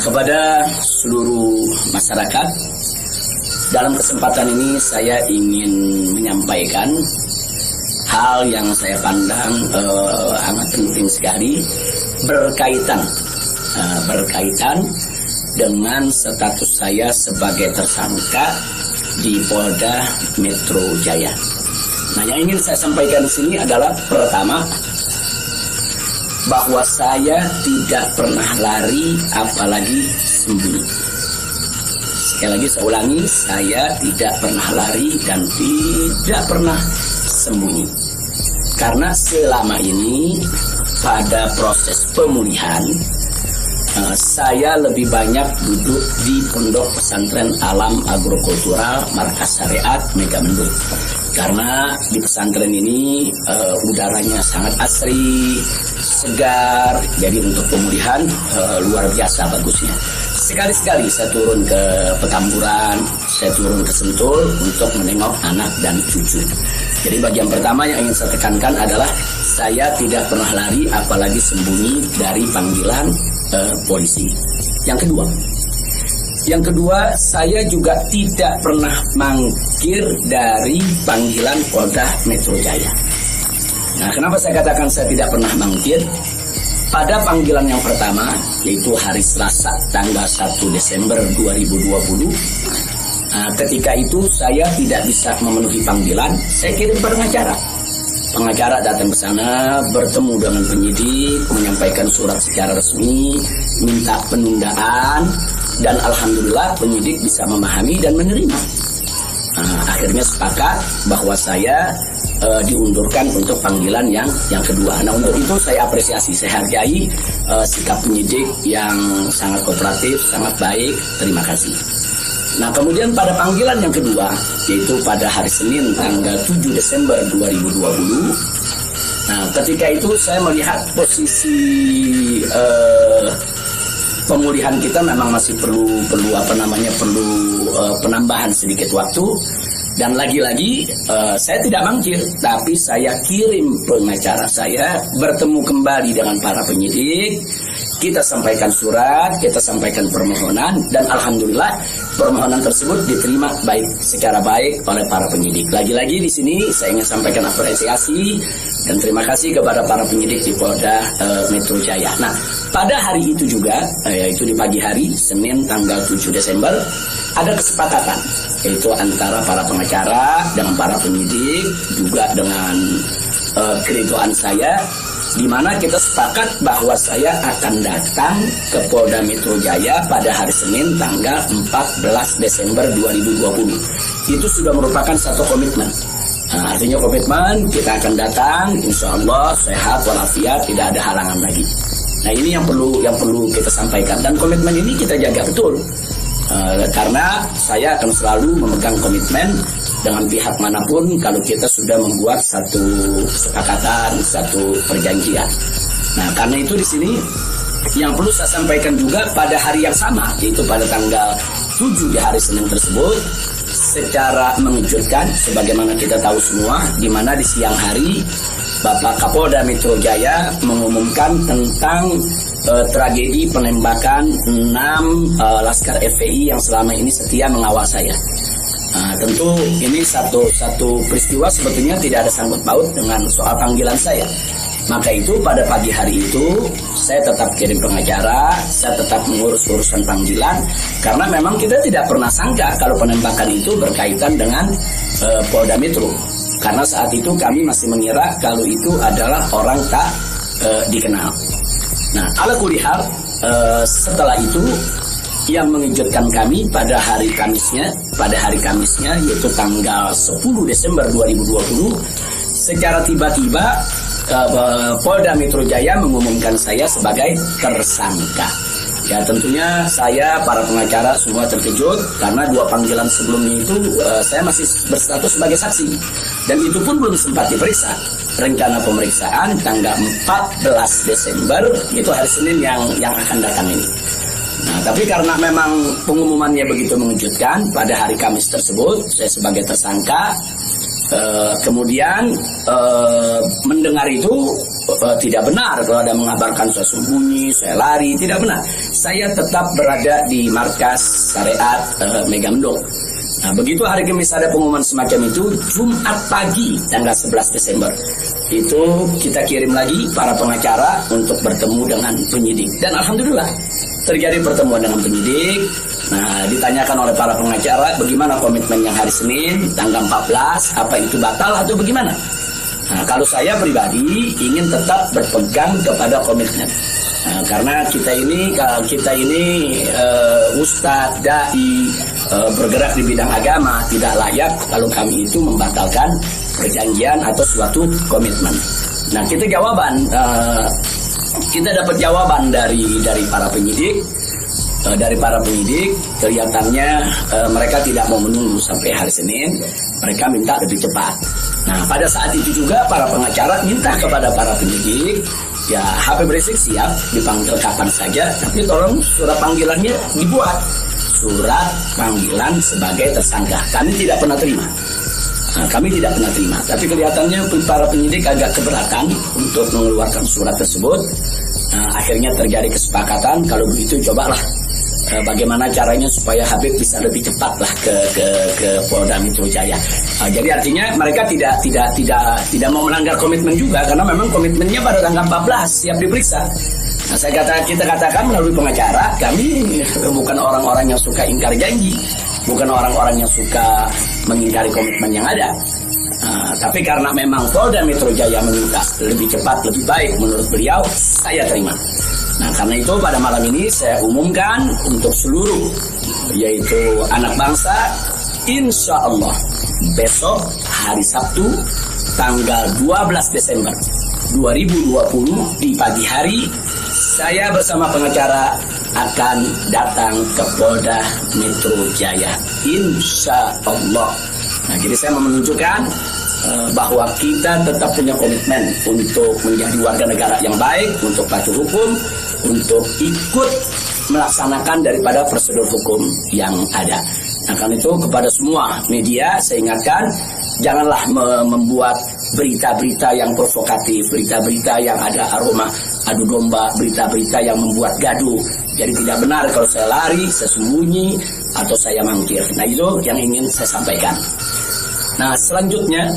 Kepada seluruh masyarakat, dalam kesempatan ini saya ingin menyampaikan hal yang saya pandang amat penting sekali berkaitan dengan status saya sebagai tersangka di Polda Metro Jaya. Nah, yang ingin saya sampaikan di sini adalah pertama, bahwa saya tidak pernah lari apalagi sembunyi. Sekali lagi saya ulangi, saya tidak pernah lari dan tidak pernah sembunyi. Karena selama ini pada proses pemulihan, saya lebih banyak duduk di Pondok Pesantren Alam Agrokultural Markas Syariat Megamendung. Karena di pesantren ini udaranya sangat asri, segar, jadi untuk pemulihan luar biasa bagusnya. Sekali-sekali saya turun ke Petamburan, saya turun ke Sentul untuk menengok anak dan cucu. Jadi bagian pertama yang ingin saya tekankan adalah saya tidak pernah lari apalagi sembunyi dari panggilan polisi. Yang kedua, saya juga tidak pernah mangkir dari panggilan Polda Metro Jaya. Nah, kenapa saya katakan saya tidak pernah mangkir? Pada panggilan yang pertama, yaitu hari Selasa tanggal 1 Desember 2020, ketika itu saya tidak bisa memenuhi panggilan, saya kirim pengacara. Pengacara datang ke sana, bertemu dengan penyidik, menyampaikan surat secara resmi, minta penundaan, dan alhamdulillah penyidik bisa memahami dan menerima. Akhirnya sepakat bahwa saya diundurkan untuk panggilan yang kedua. Nah, untuk itu saya apresiasi, saya hargai sikap penyidik yang sangat kooperatif, sangat baik. Terima kasih. Nah, kemudian pada panggilan yang kedua, yaitu pada hari Senin tanggal 7 Desember 2020, nah ketika itu saya melihat posisi pemulihan kita memang masih perlu penambahan sedikit waktu. Dan lagi-lagi saya tidak mangkir, tapi saya kirim pengacara saya bertemu kembali dengan para penyidik. Kita sampaikan surat, kita sampaikan permohonan, dan alhamdulillah permohonan tersebut diterima secara baik oleh para penyidik. Lagi-lagi di sini saya ingin sampaikan apresiasi dan terima kasih kepada para penyidik di Polda Metro Jaya. Nah, pada hari itu juga, yaitu di pagi hari Senin tanggal 7 Desember, ada kesepakatan, yaitu antara para pengacara dengan para penyidik, juga dengan keridoan saya, di mana kita sepakat bahwa saya akan datang ke Polda Metro Jaya pada hari Senin tanggal 14 Desember 2020. Itu sudah merupakan satu komitmen. Nah, artinya komitmen kita akan datang, insya Allah sehat walafiat, tidak ada halangan lagi. Nah, ini yang perlu kita sampaikan, dan komitmen ini kita jaga betul. Karena saya akan selalu memegang komitmen dengan pihak manapun kalau kita sudah membuat satu kesepakatan, satu perjanjian. Nah, karena itu di sini yang perlu saya sampaikan juga pada hari yang sama, yaitu pada tanggal 7 di hari Senin tersebut, secara mengejutkan, sebagaimana kita tahu semua, di mana di siang hari Bapak Kapolda Metro Jaya mengumumkan tentang tragedi penembakan 6 Laskar FPI yang selama ini setia mengawal saya. Tentu ini satu peristiwa sebetulnya tidak ada sangkut paut dengan soal panggilan saya. Maka itu pada pagi hari itu saya tetap kirim pengacara, saya tetap mengurus urusan panggilan, karena memang kita tidak pernah sangka kalau penembakan itu berkaitan dengan Polda Metro. Karena saat itu kami masih mengira kalau itu adalah orang tak dikenal. Nah, ala kulihal, setelah itu yang mengejutkan kami pada hari Kamisnya yaitu tanggal 10 Desember 2020, secara tiba-tiba Polda Metro Jaya mengumumkan saya sebagai tersangka. Ya, tentunya saya, para pengacara semua terkejut karena 2 panggilan sebelumnya itu saya masih berstatus sebagai saksi, dan itu pun belum sempat diperiksa. Rencana pemeriksaan tanggal 14 Desember, itu hari Senin yang akan datang ini. Nah, tapi karena memang pengumumannya begitu mengejutkan, pada hari Kamis tersebut saya sebagai tersangka, Kemudian mendengar itu tidak benar kalau ada mengabarkan saya sembunyi, saya lari, tidak benar. Saya tetap berada di markas syariat Megamendung. Nah, begitu hari Kamis ada pengumuman semacam itu, Jumat pagi tanggal 11 Desember itu kita kirim lagi para pengacara untuk bertemu dengan penyidik. Dan alhamdulillah terjadi pertemuan dengan penyidik. Nah, ditanyakan oleh para pengacara bagaimana komitmen yang hari Senin tanggal 14, apa itu batal atau bagaimana? Nah, kalau saya pribadi ingin tetap berpegang kepada komitmen. Nah, karena kita ini ustadz, dai, bergerak di bidang agama, tidak layak kalau kami itu membatalkan perjanjian atau suatu komitmen. Nah, kita dapat jawaban dari para penyidik. Dari para penyidik kelihatannya mereka tidak mau menunggu sampai hari Senin, mereka minta lebih cepat. Nah, pada saat itu juga para pengacara minta kepada para penyidik, ya Habib Rizik siap dipanggil kapan saja, tapi tolong surat panggilannya dibuat, surat panggilan sebagai tersangka. Kami tidak pernah terima. Nah, kami tidak pernah terima, tapi kelihatannya para penyidik agak keberatan untuk mengeluarkan surat tersebut. Nah, akhirnya terjadi kesepakatan kalau begitu cobalah bagaimana caranya supaya Habib bisa lebih cepatlah ke Polda Metro Jaya. Jadi artinya mereka tidak mau melanggar komitmen juga, karena memang komitmennya pada tanggal 14 siap diperiksa. Nah, kita katakan melalui pengacara, kami bukan orang-orang yang suka ingkar janji, bukan orang-orang yang suka mengingkari komitmen yang ada. Tapi karena memang Polda Metro Jaya meminta lebih cepat, lebih baik menurut beliau, saya terima. Nah, karena itu pada malam ini saya umumkan untuk seluruh, yaitu anak bangsa, insya Allah besok hari Sabtu tanggal 12 Desember 2020 di pagi hari, saya bersama pengacara akan datang ke Polda Metro Jaya, insya Allah. Nah, jadi saya mau menunjukkan bahwa kita tetap punya komitmen untuk menjadi warga negara yang baik, untuk patuh hukum, untuk ikut melaksanakan daripada prosedur hukum yang ada. Nah, karena itu kepada semua media saya ingatkan, janganlah membuat berita-berita yang provokatif, berita-berita yang ada aroma adu domba, berita-berita yang membuat gaduh. Jadi tidak benar kalau saya lari, saya sembunyi, atau saya mangkir. Nah, itu yang ingin saya sampaikan. Nah, selanjutnya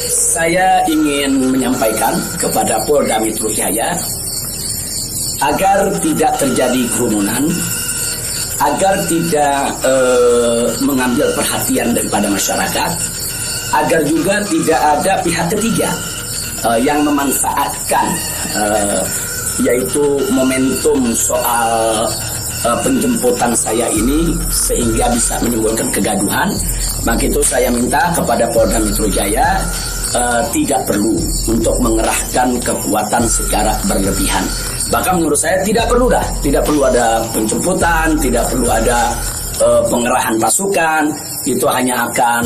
saya ingin menyampaikan kepada Polda Metro Jaya agar tidak terjadi kerumunan, agar tidak mengambil perhatian daripada masyarakat, agar juga tidak ada pihak ketiga yang memanfaatkan yaitu momentum soal penjemputan saya ini sehingga bisa menimbulkan kegaduhan. Maka itu saya minta kepada Polda Metro Jaya tidak perlu untuk mengerahkan kekuatan secara berlebihan. Bahkan menurut saya tidak perlu ada penjemputan, tidak perlu ada pengerahan pasukan. Itu hanya akan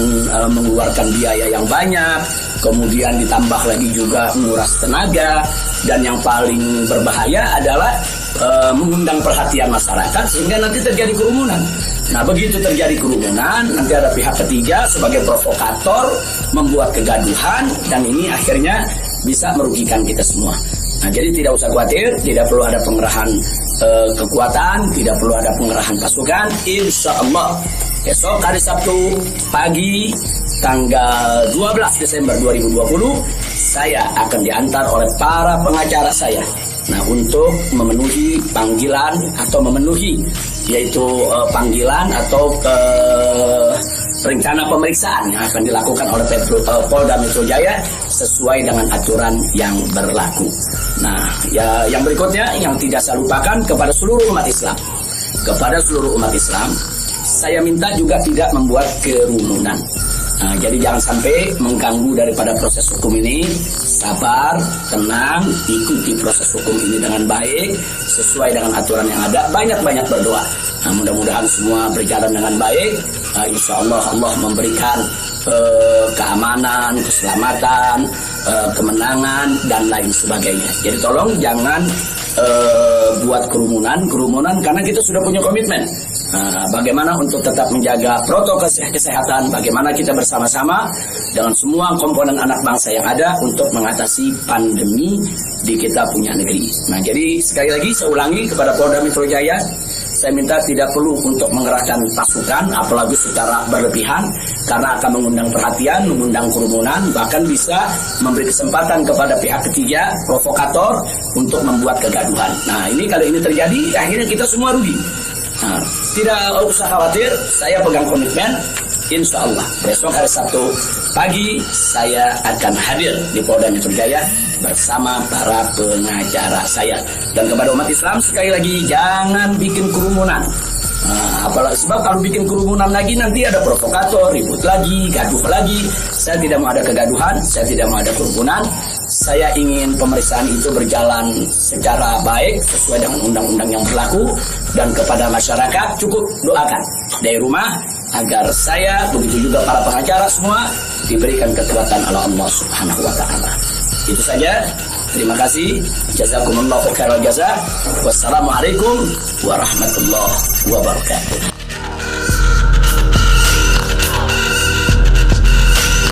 mengeluarkan biaya yang banyak, kemudian ditambah lagi juga menguras tenaga, dan yang paling berbahaya adalah mengundang perhatian masyarakat sehingga nanti terjadi kerumunan. Nah, begitu terjadi kerumunan, nanti ada pihak ketiga sebagai provokator membuat kegaduhan, dan ini akhirnya bisa merugikan kita semua. Nah, jadi tidak usah khawatir, tidak perlu ada pengerahan kekuatan, tidak perlu ada pengerahan pasukan. Insya Allah besok hari Sabtu pagi tanggal 12 Desember 2020 saya akan diantar oleh para pengacara saya. Nah, untuk memenuhi panggilan atau memenuhi yaitu panggilan atau rencana pemeriksaan yang akan dilakukan oleh Polda Metro Jaya sesuai dengan aturan yang berlaku. Nah, ya, yang berikutnya yang tidak saya lupakan kepada seluruh umat Islam. Kepada seluruh umat Islam, saya minta juga tidak membuat kerumunan. Nah, jadi jangan sampai mengganggu daripada proses hukum ini. Sabar, tenang, ikuti proses hukum ini dengan baik, sesuai dengan aturan yang ada. Banyak-banyak berdoa. Nah, mudah-mudahan semua berjalan dengan baik. Insya Allah Allah memberikan keamanan, keselamatan, kemenangan, dan lain sebagainya. Jadi tolong jangan buat kerumunan karena kita sudah punya komitmen. bagaimana untuk tetap menjaga protokol kesehatan, bagaimana kita bersama-sama dengan semua komponen anak bangsa yang ada untuk mengatasi pandemi di kita punya negeri. Nah, jadi sekali lagi saya ulangi kepada Polda Metro Jaya, saya minta tidak perlu untuk mengerahkan pasukan, apalagi secara berlebihan, karena akan mengundang perhatian, mengundang kerumunan, bahkan bisa memberi kesempatan kepada pihak ketiga, provokator, untuk membuat kegaduhan. Nah, ini kalau ini terjadi, akhirnya kita semua rugi. Nah, tidak usah khawatir, saya pegang komitmen, insya Allah besok hari Sabtu pagi saya akan hadir di Polda Metro Jaya bersama para pengacara saya. Dan kepada umat Islam sekali lagi, jangan bikin kerumunan. Apalagi sebab kalau bikin kerumunan lagi nanti ada provokator, ribut lagi, gaduh lagi. Saya tidak mau ada kegaduhan, saya tidak mau ada kerumunan. Saya ingin pemeriksaan itu berjalan secara baik sesuai dengan undang-undang yang berlaku, dan kepada masyarakat cukup doakan dari rumah agar saya, begitu juga para pengacara semua, diberikan kekuatan oleh Allah Subhanahu wa taala. Itu saja. Terima kasih. Jazakumullahu khairal jazaa. Wassalamualaikum warahmatullahi wabarakatuh.